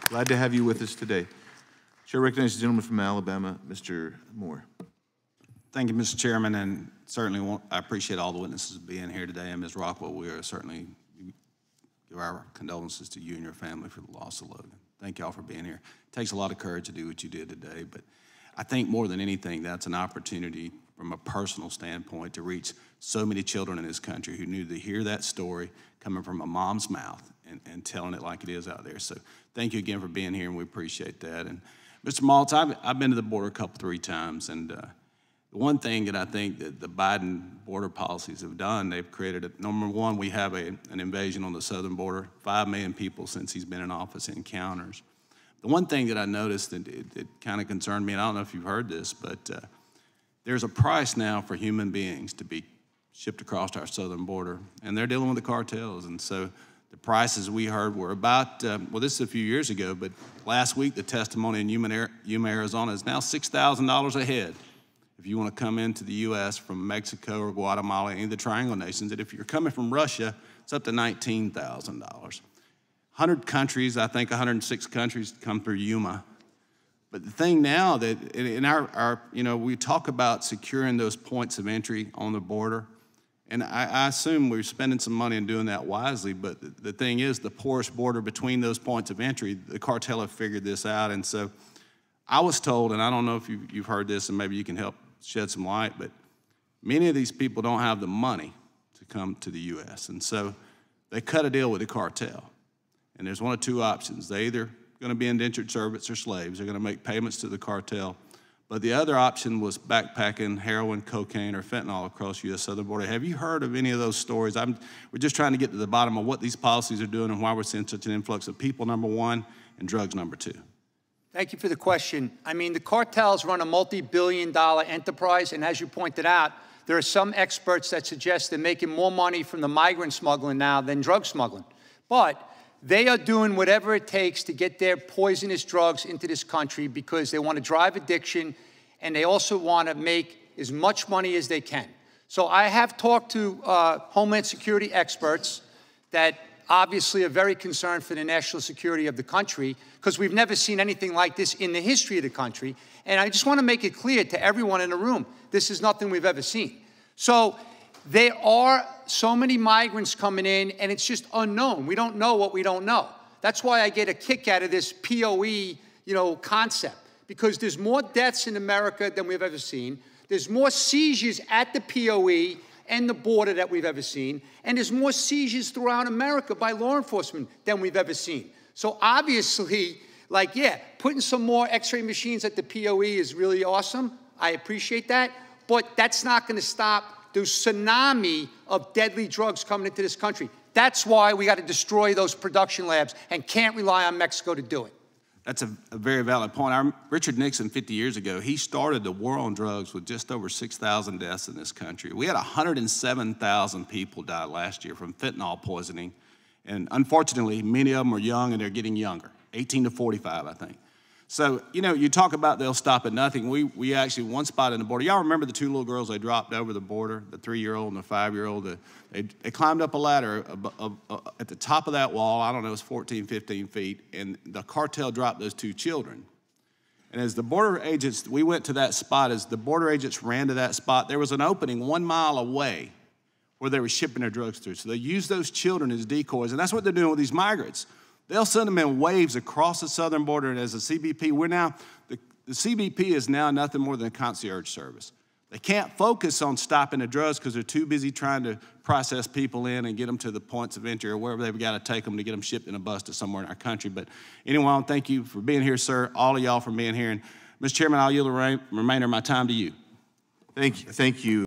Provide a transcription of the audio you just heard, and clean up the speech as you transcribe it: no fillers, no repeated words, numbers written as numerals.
Glad to have you with us today. Chair recognizes the gentleman from Alabama, Mr. Moore. Thank you, Mr. Chairman, and certainly I appreciate all the witnesses being here today. And Ms. Rockwell, we are certainly give our condolences to you and your family for the loss of Logan. Thank you all for being here. It takes a lot of courage to do what you did today, but I think more than anything, that's an opportunity from a personal standpoint to reach so many children in this country who need to hear that story coming from a mom's mouth and telling it like it is out there. So thank you again for being here, and we appreciate that. And Mr. Maltz, I've been to the border three times, and the one thing that I think that the Biden border policies have done, they've created, number one, we have an invasion on the southern border, 5 million people since he's been in office, encounters. The one thing that I noticed that it kind of concerned me, and I don't know if you've heard this, but there's a price now for human beings to be shipped across our southern border, and they're dealing with the cartels. And so the prices we heard were about, well, this is a few years ago, but last week the testimony in Yuma, Arizona is now $6,000 a head if you want to come into the U.S. from Mexico or Guatemala, any of the Triangle Nations. And if you're coming from Russia, it's up to $19,000. 100 countries, I think 106 countries come through Yuma. But the thing now that in our we talk about securing those points of entry on the border, and I assume we're spending some money and doing that wisely, but the thing is, the porous border between those points of entry, the cartel have figured this out. And so I was told, and I don't know if you've heard this, and maybe you can help shed some light, but many of these people don't have the money to come to the U.S. And so they cut a deal with the cartel. And there's one of two options. They either going to be indentured servants or slaves. They're going to make payments to the cartel. But the other option was backpacking heroin, cocaine, or fentanyl across the U.S. southern border. Have you heard of any of those stories? We're just trying to get to the bottom of what these policies are doing and why we're seeing such an influx of people, number one, and drugs, number two. Thank you for the question. I mean, the cartels run a multi-billion-dollar enterprise, and as you pointed out, there are some experts that suggest they're making more money from the migrant smuggling now than drug smuggling. But they are doing whatever it takes to get their poisonous drugs into this country because they want to drive addiction, and they also want to make as much money as they can. So I have talked to Homeland Security experts that obviously are very concerned for the national security of the country because we've never seen anything like this in the history of the country. And I just want to make it clear to everyone in the room, this is nothing we've ever seen. So there are so many migrants coming in, and it's just unknown. We don't know what we don't know. That's why I get a kick out of this POE, concept, because there's more deaths in America than we've ever seen. There's more seizures at the POE and the border that we've ever seen, and there's more seizures throughout America by law enforcement than we've ever seen. So obviously, putting some more X-ray machines at the POE is really awesome. I appreciate that, but that's not going to stop the tsunami of deadly drugs coming into this country. That's why we got to destroy those production labs and can't rely on Mexico to do it. That's a very valid point. Richard Nixon, 50 years ago, he started the war on drugs with just over 6,000 deaths in this country. We had 107,000 people die last year from fentanyl poisoning. And unfortunately, many of them are young and they're getting younger, 18 to 45, I think. So, you talk about they'll stop at nothing. We actually, one spot in the border, y'all remember the two little girls they dropped over the border, the 3-year-old and the 5-year-old? They climbed up a ladder at the top of that wall, I don't know, it was 14, 15 feet, and the cartel dropped those two children. And as the border agents, we went to that spot, as the border agents ran to that spot, there was an opening 1 mile away where they were shipping their drugs through. So they used those children as decoys, and that's what they're doing with these migrants. They'll send them in waves across the southern border, and as a CBP, the CBP is now nothing more than a concierge service. They can't focus on stopping the drugs because they're too busy trying to process people in and get them to the points of entry or wherever they've got to take them to get them shipped in a bus to somewhere in our country. But anyway, thank you for being here, sir, all of y'all for being here. And Mr. Chairman, I'll yield the remainder of my time to you. Thank you.